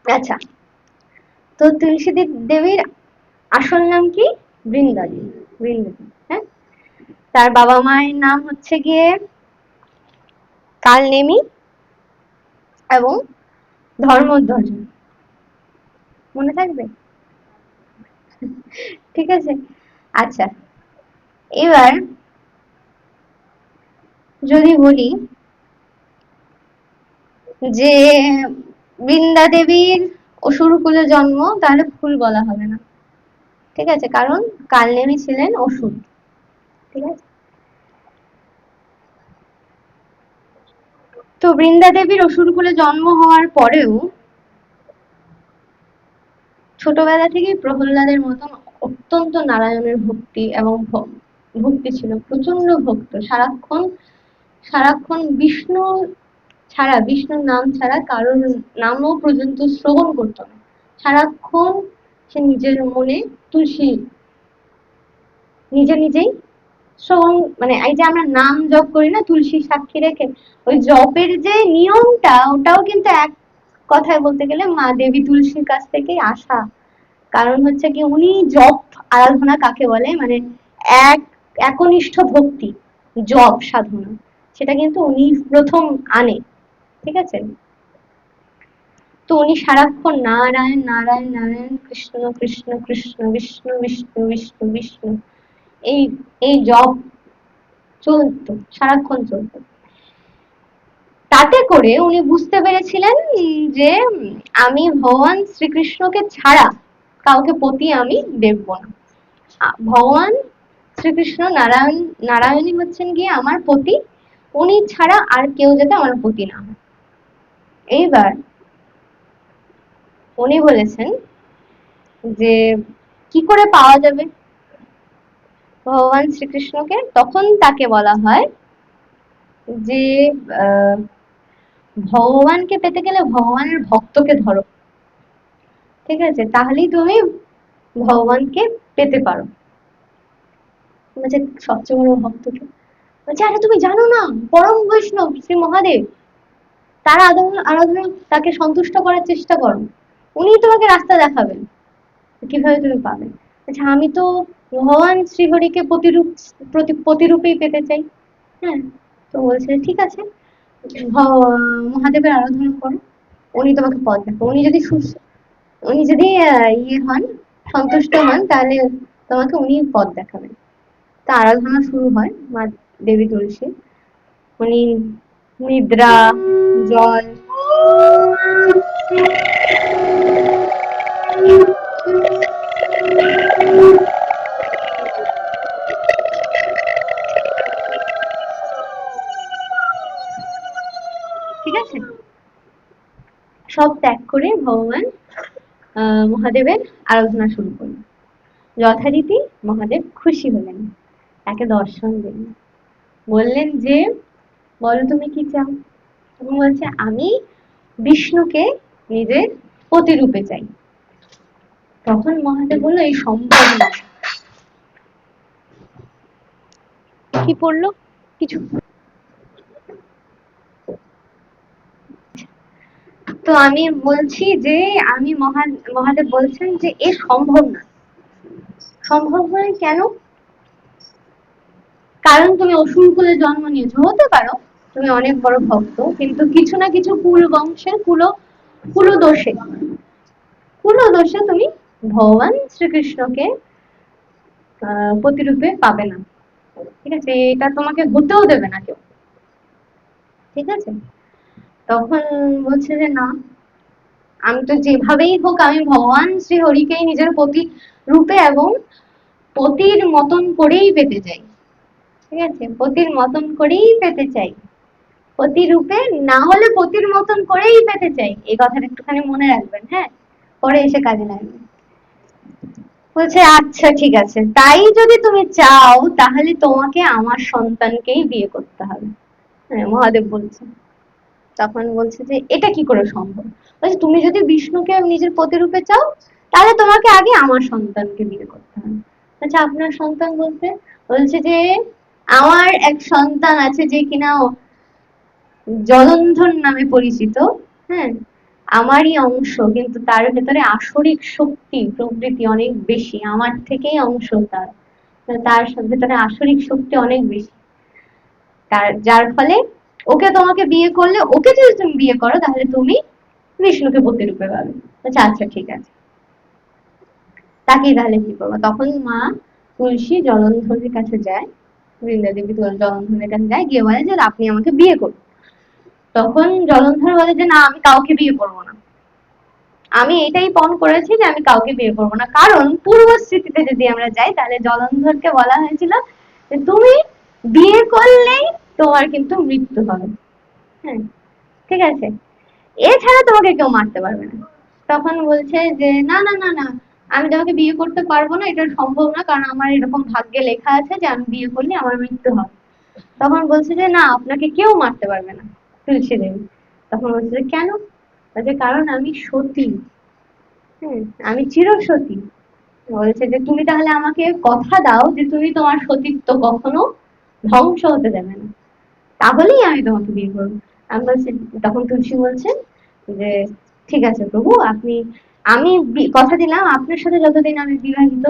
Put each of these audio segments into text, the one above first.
আচ্ছা, তো তুলসী দেবীর আসল নাম কি? বৃন্দা দেবী। বৃন্দা দেবী, হ্যাঁ। তার বাবা মায়ের নাম হচ্ছে গিয়ে কালনেমি এবং ধর্মধ্বজ। মনে থাকবে? ঠিক আছে। আচ্ছা, এবার যদি বলি যে বৃন্দা দেবীর অসুরকুলে জন্ম, তাহলে ভুল বলা হবে না। ঠিক আছে, কারণ কালনেমি ছিলেন অসুর। ঠিক আছে। তো বৃন্দা দেবীর অসুরকুলে জন্ম হওয়ার পরেও ছোটবেলা থেকেই প্রহ্লাদের মতন অত্যন্ত নারায়ণের ভক্তি এবং ভক্তি ছিল, প্রচন্ড ভক্ত। সারাক্ষণ সারাক্ষণ বিষ্ণু ছাড়া, বিষ্ণুর নাম ছাড়া কারোর নামও পর্যন্ত শ্রবণ করতো না। সারাক্ষণ সে নিজের মনে তুলসী নিজে নিজেই শ্রবণ, মানে এই যে আমরা নাম জপ করি না তুলসী সাক্ষী রেখে, ওই জপের যে নিয়মটা, ওটাও কিন্তু এক কথায় বলতে গেলে মা দেবী তুলসীর কাছ থেকেই আসা। কারণ হচ্ছে কি, উনি জপ আরাধনা কাকে বলে, মানে এক একনিষ্ঠ ভক্তি, জপ সাধনা, সেটা কিন্তু উনি প্রথম আনে। ঠিক আছে। তো উনি সারাক্ষণ নারায়ণ নারায়ণ নারায়ণ, কৃষ্ণ কৃষ্ণ কৃষ্ণ, বিষ্ণু বিষ্ণু বিষ্ণু বিষ্ণু, এই এই জপ চলতো, সারাক্ষণ চলতো। তাতে করে উনি বুঝতে পেরেছিলেন যে আমি ভগবান শ্রীকৃষ্ণকে ছাড়া কাউকে পতি আমি দেখব না। ভগবান শ্রীকৃষ্ণ নারায়ণ, নারায়ণই হচ্ছেন গিয়ে আমার পতি, উনি ছাড়া আর কেউ যাতে আমার পতি না হয়। এইবার উনি বলেছেন যে কি করে পাওয়া যাবে ভগবান শ্রীকৃষ্ণকে। তখন তাকে বলা হয় যে আহ, ভগবানকে পেতে গেলে ভগবানের ভক্তকে ধরো। ঠিক আছে, তাহলেই তুমি ভগবানকে পেতে পারো। বলছে সবচেয়ে বড় ভক্তকে, বলছে আরে তুমি জানো না, পরম বৈষ্ণব শ্রী মহাদেব, তার আরাধনা আরাধনা, তাকে সন্তুষ্ট করার চেষ্টা করো, উনিই তোমাকে রাস্তা দেখাবেন, কিভাবে তুমি পাবে। আচ্ছা, আমি তো ভগবান শ্রীহরিকে প্রতিরূপেই পেতে চাই। হ্যাঁ। তো বলছে ঠিক আছে, মহাদেবের আরাধনা করো, উনি তোমাকে পথ দেখাবে। উনি যদি ইয়ে হন, সন্তুষ্ট হন, তাহলে তোমাকে উনি পথ দেখাবেন। তা আরাধনা শুরু হয় মা দেবী তুলসী। উনি নিদ্রা, জল, ঠিক আছে, সব ত্যাগ করে ভগবান মহাদেবের আরাধনা শুরু করলেন। যথারীতি মহাদেব খুশি হলেন, তাকে দর্শন দিলেন, বললেন যে বলো তুমি কি চাও। তুমি বলছে আমি বিষ্ণুকে নিজের প্রতিরূপে চাই। তখন মহাদেব বললো এই সম্ভব না। কি পড়লো? কিছু। তো আমি বলছি যে আমি মহাদেব বলছেন যে এ সম্ভব না। সম্ভব নয় কেন? কারণ তুমি অসুর কুলে জন্ম নিয়েছো, হতে পারো তুমি অনেক বড় ভক্ত, কিন্তু কিছু না কিছু কুল বংশের কুলদোষে কুলদোষে তুমি ভগবান শ্রীকৃষ্ণকে প্রতিরূপে পাবে না। ঠিক আছে, এটা তোমাকে হতেও দেবে না কেউ। ঠিক আছে। তখন বলছে যে না, আমি তো যেভাবেই হোক আমি ভগবান শ্রী হরিকেই নিজের পতি রূপে এবং পতির মতন করেই পেতে চাই। ঠিক আছে, পতির মতন করেই পেতে চাই, পতি রূপে না হলে পতির মতন করেই পেতে চাই। এই কথাটা একটুখানি মনে রাখবেন, হ্যাঁ, পরে এসে কাজে লাগবে। বলছে আচ্ছা ঠিক আছে, তাই যদি তুমি চাও তাহলে তোমাকে আমার সন্তানকেই বিয়ে করতে হবে। হ্যাঁ, মহাদেব বলছে। তখন বলছে যে এটা কি করে সম্ভব। বলছে তুমি যদি বিষ্ণুকে নিজের প্রতিরূপে চাও, তাহলে তোমাকে আগে আমার সন্তানকে বিয়ে করতে হবে। আচ্ছা, আপনার সন্তান বলতে? বলছে যে আমার এক সন্তান আছে যে কিনা জলন্ধর নামে পরিচিত। হ্যাঁ, আমারই অংশ, কিন্তু তার ভেতরে আসরিক শক্তি প্রবৃত্তি অনেক বেশি, আমার থেকেই অংশ তার, তার ভেতরে আসরিক শক্তি অনেক বেশি, তার যার ফলে ওকে তোমাকে বিয়ে করলে, ওকে যদি তুমি বিয়ে করো তাহলে তুমি বিষ্ণুকে প্রতিরূপে পাবে। আচ্ছা আচ্ছা ঠিক আছে, তাকেই তাহলে বিয়ে করবো। তখন মা তুলসী জলন্ধরের কাছে যায়, বৃন্দা দেবী জলন্ধরের কাছে যায়, গিয়ে বলে যে আপনি আমাকে বিয়ে করুন। তখন জলন্ধর বলে যে না, আমি কাউকে বিয়ে করবো না, আমি এটাই পণ করেছি যে আমি কাউকে বিয়ে করবো না। কারণ পূর্বস্মৃতিতে যদি আমরা যাই তাহলে জলন্ধরকে বলা হয়েছিল যে তুমি বিয়ে করলেই তোমার কিন্তু মৃত্যু হবে। হ্যাঁ, ঠিক আছে, এছাড়া তোমাকে কেউ মারতে পারবে না। তখন বলছে যে না না না না, আমি তোমাকে বিয়ে করতে পারবো না, এটা সম্ভব না, কারণ আমার এরকম ভাগ্যে লেখা আছে যে আমি বিয়ে করলে আমার মৃত্যু হবে। তখন বলছে যে না, আপনাকে কেউ মারতে পারবে না তুলসী দেবী। তখন বলছে যে কেন? বলছে কারণ আমি সতী। হ্যাঁ, আমি চিরসতী। বলছে যে তুমি তাহলে আমাকে কথা দাও যে তুমি তোমার সতীত্ব কখনো ধ্বংস হতে দেবে না, তাহলেই আমি তোমাকে বিয়ে করবো। আমি বলছি, তখন তুলসী বলছে যে ঠিক আছে প্রভু, আপনি, আমি কথা দিলাম আপনার সাথে যতদিন আমি বিবাহিত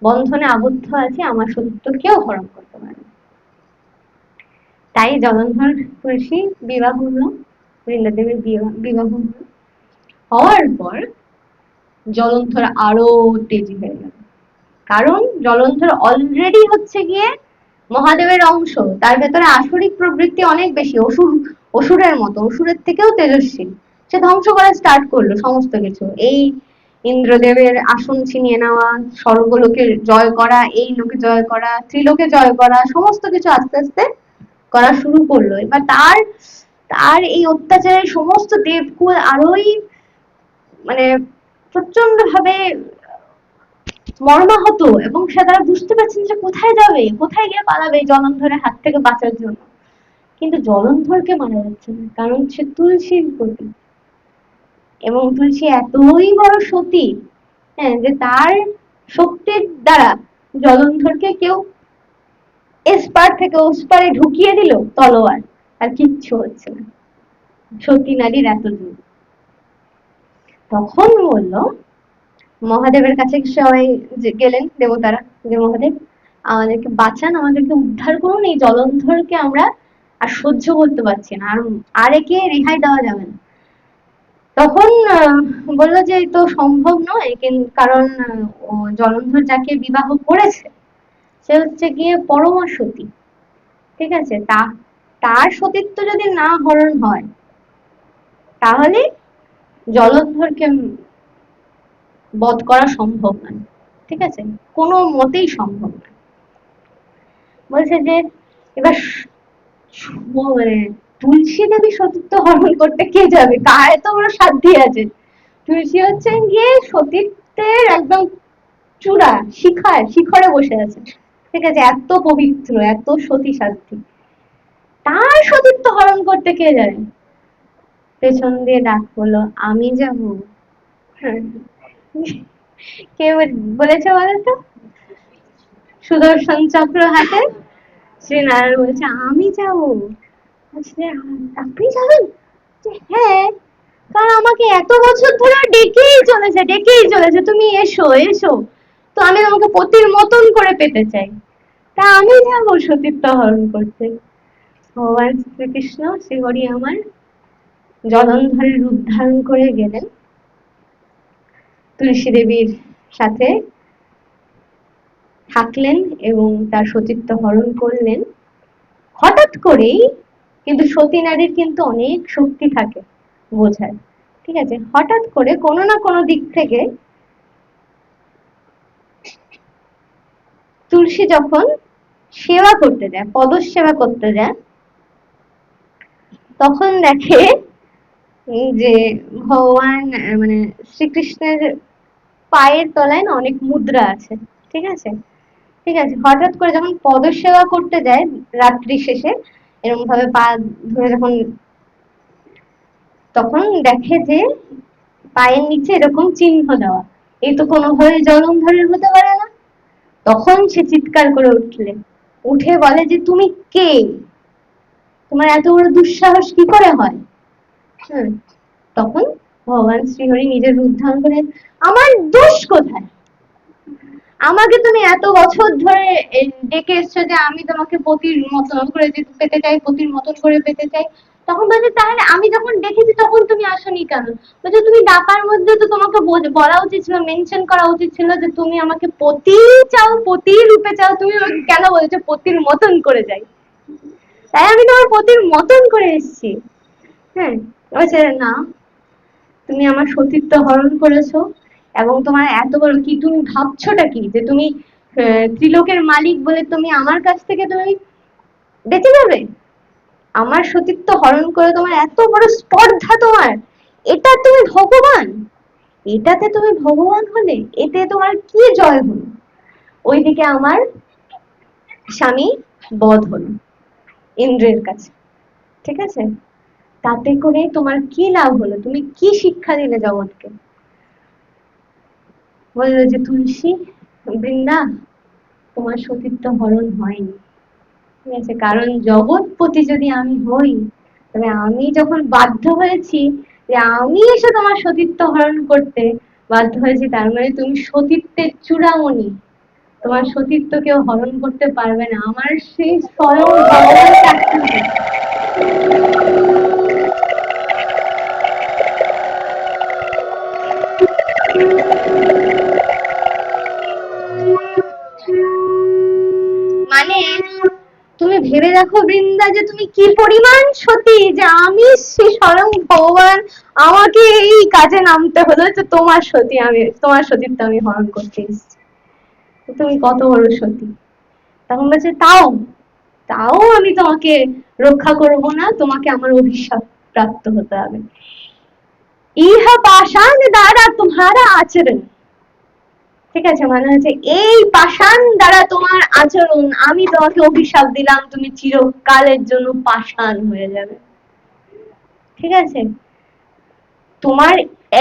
বন্ধনে আবদ্ধ আছি আমার সতীত্ব কেউ হরণ করতে পারে না। তাই জলন্ধর তুলসী বিবাহ হলো, বৃন্দাদেবীর বিবাহ হলো। হওয়ার পর জলন্ধর আরো তেজি হয়ে গেল, কারণ জলন্ধর অলরেডি হচ্ছে গিয়ে মহাদেবের অংশ, তার ভেতরে আসরিক প্রবৃত্তি অনেক বেশি, অসুরের মতো, অসুরের থেকেও তেজস্বী। সে ধ্বংস করা স্টার্ট করলো সমস্ত কিছু, এই ইন্দ্রদেবের আসন ছিনিয়ে নেওয়া, স্বর্গলোকে জয় করা, এই লোকে জয় করা, ত্রিলোকে জয় করা, সমস্ত কিছু আস্তে আস্তে করা শুরু করলো। এবার তার তার এই অত্যাচারে সমস্ত দেবকুল আরোই মানে প্রচন্ড ভাবে মর্মাহত, এবং সে তারা বুঝতে পারছেন যে কোথায় যাবে, কোথায় গিয়ে পালাবে জলন্ধরের হাত থেকে বাঁচার জন্য। কিন্তু জলন্ধরকে মারা যাচ্ছে না, কারণ সে তুলসীর প্রতি, এবং তুলসী এতই বড় সতী, হ্যাঁ, যে তার শক্তির দ্বারা জলন্ধরকে কেউ এসপার থেকে ওসপারে ঢুকিয়ে দিল তলোয়ার, আর কিচ্ছু হচ্ছে না। সতী নারীর এত জোর। তখন বললো, মহাদেবের কাছে সবাই গেলেন দেবতারা, যে মহাদেব আমাদেরকে বাঁচান, আমাদেরকে উদ্ধার করুন, এই জলন্ধরকে আমরা আর সহ্য করতে পারছি না, আর আর একে রেহাই দেওয়া যাবে না। তখন বললো যে তো সম্ভব নয়, কারণ জলন্ধর যাকে বিবাহ করেছে সে হচ্ছে গিয়ে পরমা সতী, ঠিক আছে, তার সতীত্ব যদি না হরণ হয় তাহলে জলন্ধরকে বধ করা সম্ভব নয়, ঠিক আছে, কোনো মতেই সম্ভব নয়। বলছে যে এবার মানে তুলসী দেবী সতীত্ব হরণ করতে কে যাবে, কার এত বড় সাধ্য আছে। তুলসী হচ্ছে গিয়ে সতীত্বের একদম চূড়া, শিখরে বসে আছে, ঠিক আছে, এত পবিত্র, এত সতী সাধ্বী, তার সতীত্ব হরণ করতে কে যাবে? পেছন দিয়ে ডাক হলো, আমি যাবো। হ্যাঁ, কে বলেছে বলতো? সুদর্শন চক্র হাতে শ্রীনারায়ণ বলছে আমি যাবো। আপনি যাবেন? হ্যাঁ, কারণ আমাকে এত বছর ধরে ডেকেই চলেছে তুমি এসো এসো, তো আমি আমাকে পতির মতন করে পেতে চাই, তা আমি যাবো সতীত্ব হরণ করতে। ভগবান শ্রীকৃষ্ণ শ্রীহরি আমার জলন্ধরের রূপ ধারণ করে গেলেন, তুলসী দেবীর সাথে থাকলেন এবং তার সতীত্ব হরণ করলেন। হঠাৎ করেই, কিন্তু সতী নারীর কিন্তু অনেক শক্তি থাকে বোঝায়, ঠিক আছে, হঠাৎ করে কোনো না কোনো দিক থেকে তুলসী যখন সেবা করতে যায়, পদসেবা করতে যায়, তখন দেখে যে ভগবান মানে শ্রীকৃষ্ণের পায়ের তলায় না অনেক মুদ্রা আছে, ঠিক আছে, ঠিক আছে, হঠাৎ করে যখন পদসেবা করতে যায় রাত্রি শেষে, এরকম ভাবে পা ধরে যখন, তখন দেখে যে পায়ের নিচে এরকম চিহ্ন দেওয়া, এই তো কোনোভাবে জলন্ধরের হতে পারে না। তখন সে চিৎকার করে উঠলেন, উঠে বলে যে তুমি কে, তোমার এত বড় দুঃসাহস কি করে হয়? তখন ভগবান শ্রীহরি নিজের রূপ ধারণ করে, আমার দোষ কোথায়? আমাকে তুমি এত বছর ধরে ডেকে এসছো যে আমি তোমাকে পতির মতন করে পেতে চাই, পতির মতন করে পেতে চাই। তখন বলছে তাহলে আমি যখন ডেকেছি তখন তুমি আসনি কেন? বলছে তুমি ডাকার মধ্যে তো তোমাকে বলা উচিত ছিল, মেনশন করা উচিত ছিল যে তুমি আমাকে পতি চাও, পতি রূপে চাও, তুমি আমাকে কেন বলছো পতির মতন করে যাই? তাই আমি তোমার পতির মতন করে এসেছি। হ্যাঁ, বলছে না, তুমি আমার সতীত্ব হরণ করেছো, এবং তোমার এত বড় কি তুমি ভাবছোটা কি যে তুমি ত্রিলোকের মালিক বলে তুমি আমার কাছ থেকে তুমি বেঁচে যাবে? আমার সতীত্ব হরণ করে তোমার এত বড় স্পর্ধা তোমার, এটা তুমি ভগবান? এটাতে তুমি ভগবান হলে? এতে তোমার কি জয় হলো? ওইদিকে আমার স্বামী বধ হলো ইন্দ্রের কাছে, ঠিক আছে? তাতে করে তোমার কি লাভ হলো? তুমি কি শিক্ষা দিলে জগৎকে? বললো যে তুলসী, বৃন্দা, তোমার সতীত্ব হরণ হয়নি, ঠিক আছে? কারণ জগৎপতি যদি আমি হই, তবে আমি যখন বাধ্য হয়েছি যে আমি এসে তোমার সতীত্ব হরণ করতে বাধ্য হয়েছি, তার মানে তুমি সতীত্বের চূড়ামণি, তোমার সতীত্ব কেউ হরণ করতে পারবে না। আমার সেই স্বয়ং ভগবান সাক্ষী। মানে তুমি ভেবে দেখো বৃন্দা যে তুমি কি পরিমাণ সতী, যে আমি সে স্বয়ং ভগবান, আমাকে এই কাজে নামতে হলো যে তোমার সতী, আমি তোমার সতীত্ব আমি হরণ করতে এসেছি। তুমি কত বড় সতী। তখন বলছে তাও তাও আমি তোমাকে রক্ষা করব না, তোমাকে আমার অভিশাপ প্রাপ্ত হতে হবে। ইহা পাষাণ দ্বারা তোমারা আচরণ, ঠিক আছে? মানে হচ্ছে এই পাষাণ দ্বারা তোমার আচরণ, আমি তোমাকে অভিশাপ দিলাম, তুমি চিরকালের জন্য পাষাণ হয়ে যাবে, ঠিক আছে? তোমার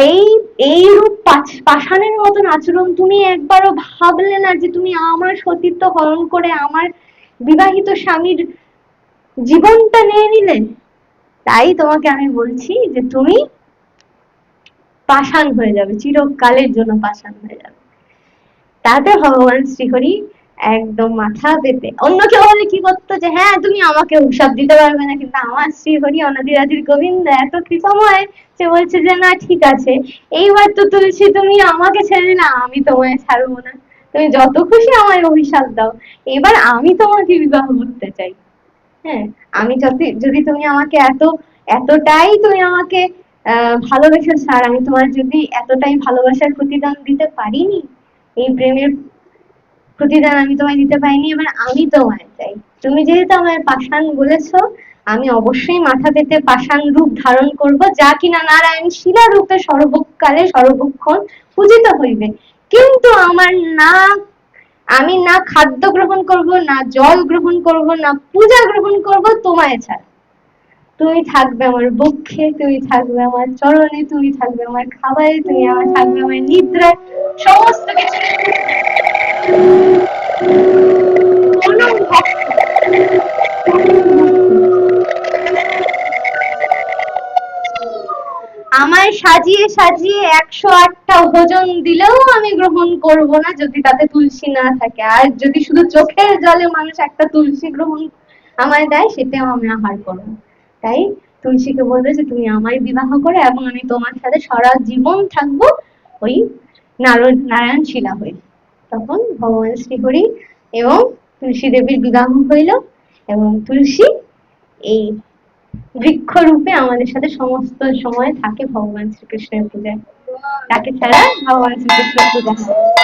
এই এই রূপ পাষাণের মতন আচরণ তুমি একবারও ভাবলে না যে তুমি আমার সতীত্ব হরণ করে আমার বিবাহিত স্বামীর জীবনটা নিয়ে নিলে? তাই তোমাকে আমি বলছি যে তুমি পাষাণ হয়ে যাবে, চিরকালের জন্য পাষাণ হয়ে যাবে। তাতে ভগবান শ্রীহরি একদম মাথা পেতে, অন্য কেউ হলে কি করতো যে হ্যাঁ তুমি আমাকে অভিশাপ দিতে পারবে না, কিন্তু আমার শ্রীহরি অনাদিরাদির গোবিন্দ এত কৃপাময়, সে বলছে যে না ঠিক আছে, এইবার তো তুলসী তুমি আমাকে ছেড়ে না, আমি তোমায় ছাড়বো না, তুমি যত খুশি আমায় অভিশাপ দাও, এবার আমি তোমাকে বিবাহ করতে চাই। হ্যাঁ, আমি যদি যদি তুমি আমাকে এতটাই তুমি আমাকে ভালোবেসেছো, আর আমি তোমার যদি এতটাই ভালোবাসার প্রতিদান দিতে পারিনি, এই প্রেমের প্রতিদান আমি তোমায় দিতে পারিনি, এবার আমি তোমায় চাই। তুমি যেহেতু আমায় পাষাণ বলেছো, আমি অবশ্যই মাথা পেতে পাষাণ রূপ ধারণ করব, যা কিনা নারায়ণ শিলা রূপে সর্বকালে সর্বক্ষণ পূজিত হইবে। কিন্তু আমার না, আমি না খাদ্য গ্রহণ করব, না জল গ্রহণ করব, না পূজা গ্রহণ করব তোমায় ছাড়া। তুমি থাকবে আমার বক্ষে, তুমি থাকবে আমার চরণে, তুমি থাকবে আমার খাবারে, তুমি আমার থাকবে আমার নিদ্রায়, সমস্ত কিছু। কোনো আমায় সাজিয়ে সাজিয়ে 108টা ভোজন দিলেও আমি গ্রহণ করব না যদি তাতে তুলসী না থাকে। আর যদি শুধু চোখের জলে মানুষ একটা তুলসী গ্রহণ আমায় দেয়, সেটাও আমি আহার করব। তাই তুলসীকে বলবে যে তুমি আমায় বিবাহ করো এবং আমি তোমার সাথে সারা জীবন থাকবো ওই নারায়ণ শিলা হয়ে। তখন ভগবান শ্রীহরি এবং তুলসী দেবীর বিবাহ হইল, এবং তুলসী এই বৃক্ষরূপে আমাদের সাথে সমস্ত সময় থাকে ভগবান শ্রীকৃষ্ণের পূজায়। তাকে ছাড়া ভগবান শ্রীকৃষ্ণের পূজা হয়।